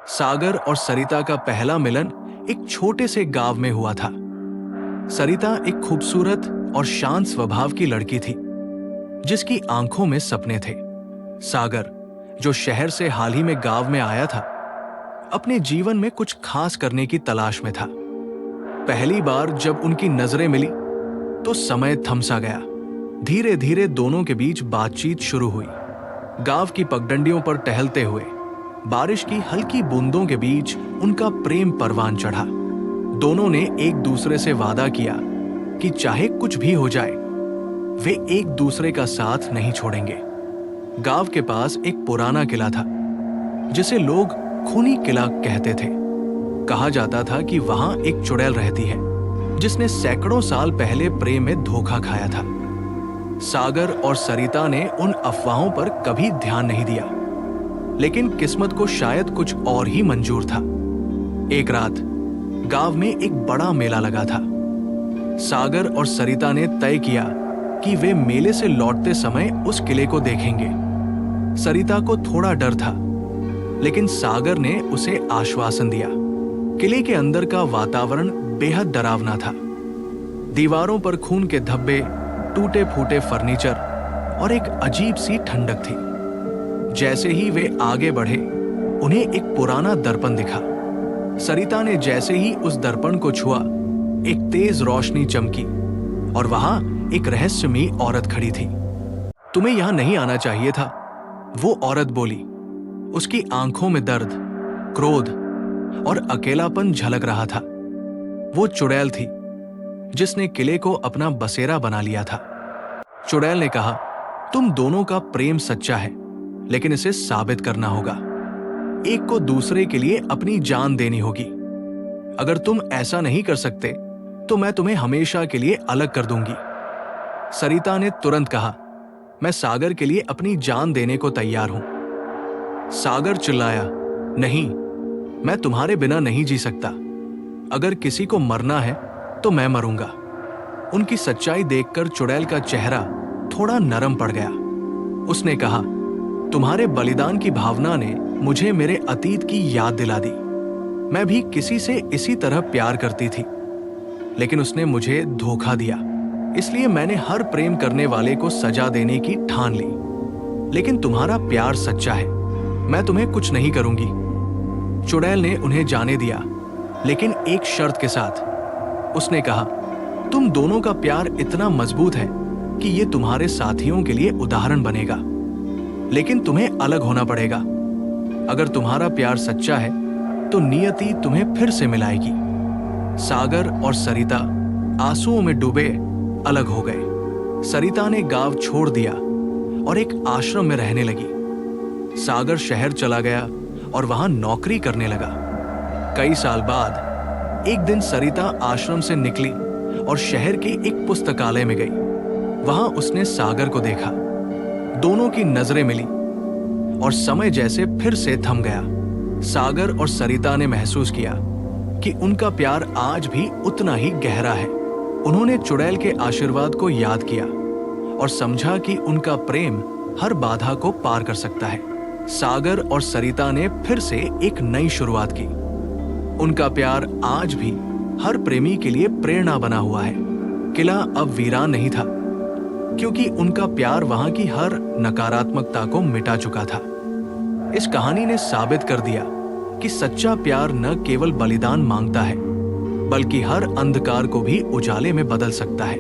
सागर और सरिता का पहला मिलन एक छोटे से गांव में हुआ था। सरिता एक खूबसूरत और शांत स्वभाव की लड़की थी, जिसकी आंखों में सपने थे। सागर, जो शहर से हाल ही में गांव में आया था, अपने जीवन में कुछ खास करने की तलाश में था। पहली बार जब उनकी नजरें मिली, तो समय थम सा गया। धीरे धीरे दोनों के बीच बातचीत शुरू हुई। गांव की पगडंडियों पर टहलते हुए बारिश की हल्की बूंदों के बीच उनका प्रेम परवान चढ़ा। दोनों ने एक दूसरे से वादा किया कि चाहे कुछ भी हो जाए, वे एक दूसरे का साथ नहीं छोड़ेंगे। गांव के पास एक पुराना किला था, जिसे लोग खूनी किला कहते थे। कहा जाता था कि वहां एक चुड़ैल रहती है, जिसने सैकड़ों साल पहले प्रेम में धोखा खाया था। सागर और सरिता ने उन अफवाहों पर कभी ध्यान नहीं दिया, लेकिन किस्मत को शायद कुछ और ही मंजूर था। एक रात गांव में एक बड़ा मेला लगा था। सागर और सरिता ने तय किया कि वे मेले से लौटते समय उस किले को देखेंगे। सरिता को थोड़ा डर था, लेकिन सागर ने उसे आश्वासन दिया। किले के अंदर का वातावरण बेहद डरावना था। दीवारों पर खून के धब्बे, टूटे फूटे फर्नीचर और एक अजीब सी ठंडक थी। जैसे ही वे आगे बढ़े, उन्हें एक पुराना दर्पण दिखा। सरिता ने जैसे ही उस दर्पण को छुआ, एक तेज रोशनी चमकी और वहां एक रहस्यमयी औरत खड़ी थी। तुम्हें यहां नहीं आना चाहिए था, वो औरत बोली। उसकी आंखों में दर्द, क्रोध और अकेलापन झलक रहा था। वो चुड़ैल थी, जिसने किले को अपना बसेरा बना लिया था। चुड़ैल ने कहा, तुम दोनों का प्रेम सच्चा है, लेकिन इसे साबित करना होगा। एक को दूसरे के लिए अपनी जान देनी होगी। अगर तुम ऐसा नहीं कर सकते, तो मैं तुम्हें हमेशा के लिए अलग कर दूंगी। सरिता ने तुरंत कहा, मैं सागर के लिए अपनी जान देने को तैयार हूं। सागर चिल्लाया, नहीं, मैं तुम्हारे बिना नहीं जी सकता। अगर किसी को मरना है, तो मैं मरूंगा। उनकी सच्चाई देखकर चुड़ैल का चेहरा थोड़ा नरम पड़ गया। उसने कहा, तुम्हारे बलिदान की भावना ने मुझे मेरे अतीत की याद दिला दी। मैं भी किसी से इसी तरह प्यार करती थी, लेकिन उसने मुझे धोखा दिया। इसलिए मैंने हर प्रेम करने वाले को सजा देने की ठान ली। लेकिन तुम्हारा प्यार सच्चा है, मैं तुम्हें कुछ नहीं करूंगी। चुड़ैल ने उन्हें जाने दिया, लेकिन एक शर्त के साथ। उसने कहा, तुम दोनों का प्यार इतना मजबूत है कि ये तुम्हारे साथियों के लिए उदाहरण बनेगा, लेकिन तुम्हें अलग होना पड़ेगा। अगर तुम्हारा प्यार सच्चा है, तो नियति तुम्हें फिर से मिलाएगी। सागर और सरिता आंसुओं में डूबे अलग हो गए। सरिता ने गांव छोड़ दिया और एक आश्रम में रहने लगी। सागर शहर चला गया और वहां नौकरी करने लगा। कई साल बाद एक दिन सरिता आश्रम से निकली और शहर के एक पुस्तकालय में गई। वहां उसने सागर को देखा। दोनों की नजरें मिली और समय जैसे फिर से थम गया। सागर और सरिता ने महसूस किया कि उनका प्यार आज भी उतना ही गहरा है। उन्होंने चुड़ैल के आशीर्वाद को याद किया और समझा कि उनका प्रेम हर बाधा को पार कर सकता है। सागर और सरिता ने फिर से एक नई शुरुआत की। उनका प्यार आज भी हर प्रेमी के लिए प्रेरणा बना हुआ है। किला अब वीरान नहीं था, क्योंकि उनका प्यार वहां की हर नकारात्मकता को मिटा चुका था। इस कहानी ने साबित कर दिया कि सच्चा प्यार न केवल बलिदान मांगता है, बल्कि हर अंधकार को भी उजाले में बदल सकता है।